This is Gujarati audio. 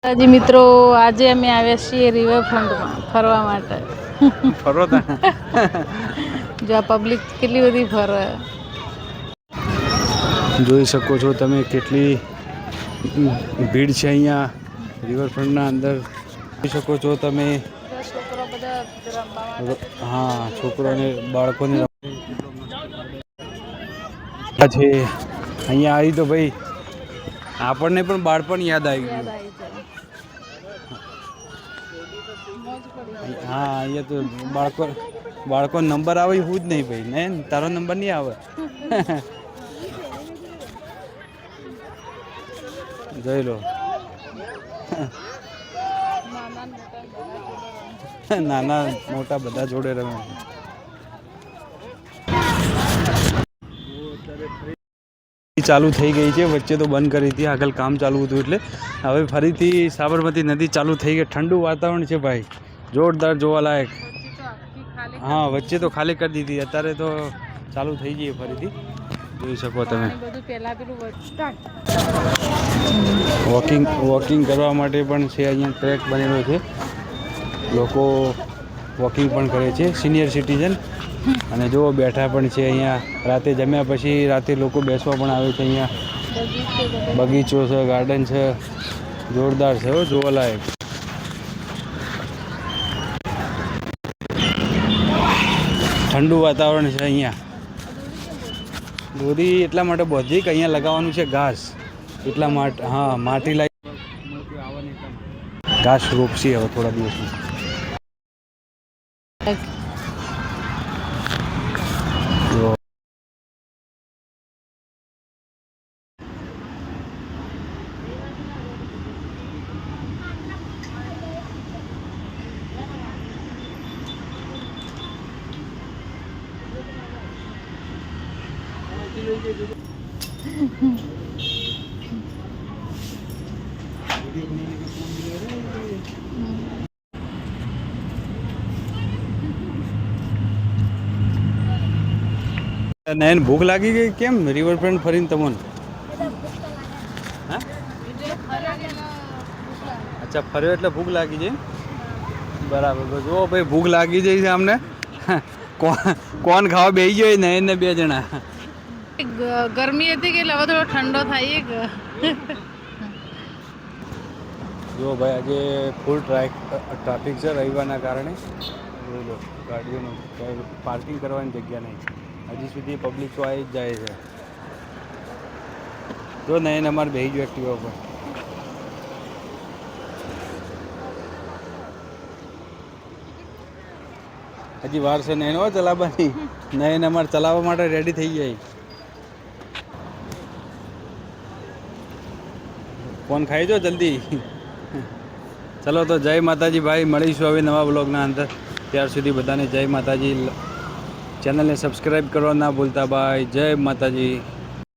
હાજી મિત્રો, આજે અમે આવ્યા છીએ રિવરફ્રન્ટમાં ફરવા માટે. ફરો તા જો આ પબ્લિક કેટલી બધી ફરે. જોઈ શકો છો તમે કેટલી ભીડ છે અહીંયા રિવરફ્રન્ટના અંદર. જોઈ શકો છો તમે. છોકરો બધા રમવા માટે હા, છોકરોને બાળકોને છે અહીંયા આવી તો ભાઈ આપણને પણ બાળપણ યાદ આવી ગયું. મોજ પડી ગઈ. હા, અહીંયા તો બાળકો નંબર આવે હું જ નહીં ભાઈ ને તારો નંબર નહીં આવે. જોઈ લો. નાના મોટા બધા જોડે રમે. ચાલુ થઈ ગઈ છે, વચ્ચે તો બંધ કરી હતી, આગળ કામ ચાલુ હતું એટલે હવે ફરીથી સાબરમતી નદી ચાલુ થઈ ગઈ. ઠંડુ વાતાવરણ છે ભાઈ, જોરદાર જોવાલાયક. હા, વચ્ચે તો ખાલી કરી દીધી, અત્યારે તો ચાલુ થઈ ગઈ ફરીથી. જોઈ શકો તમે. વોકિંગ કરવા માટે પણ છે, અહીંયા ટ્રેક બનેલો છે, લોકો વોકિંગ પણ કરે છે, સિનિયર સિટીઝન. અને જો બેઠા પણ છે અહીંયા, રાતે જમ્યા પછી રાતે લોકો બેસવા પણ આવે છે અહીંયા. બગીચો છે, ગાર્ડન છે, જોરદાર છે હો, જોવાલાયક. ઠંડુ વાતાવરણ છે અહીંયા. દોરી એટલા માટે બધી કે અહીંયા લગાવવાનું છે ઘાસ, એટલા માટે. હા, માટી લાગી ઘાસ રોપસી હવે થોડા દિવસમાં. નયન ભૂખ લાગી ગઈ કેમ રિવરફ્રન્ટ ફરીને તમને? હા, અચ્છા, ફર્યો એટલે ભૂખ લાગી જાય. બરાબર. જુઓ ભાઈ, ભૂખ લાગી જાય છે અમને. કોણ ખાવા બેસી ગયો? નયન ને 2 જણા. ગરમી હતી કે હવે થોડો ઠંડો થાય કે. જો ભાઈ, આજે ફૂલ ટ્રાફિક છે રવિવારના કારણે. જોઈ લો, ગાડીઓનું પાર્કિંગ કરવાની જગ્યા નહીં. હજી સુધી પબ્લિક તો આવી જ જાય છે. જો નયન અમારે બેસી ગયો એક્ટિવા ઉપર. હજી વાર છે નયન હો ચલાવવાની. નયન અમારે ચલાવવા માટે રેડી થઈ જાય. ફોન ખાઈ જો જલ્દી. ચલો તો જય માતાજી ભાઈ, મળીશું હવે નવા બ્લોગના અંદર. ત્યાર સુધી બધાને જય માતાજી. ચેનલને સબસ્ક્રાઈબ કરવા ના ભૂલતા ભાઈ. જય માતાજી.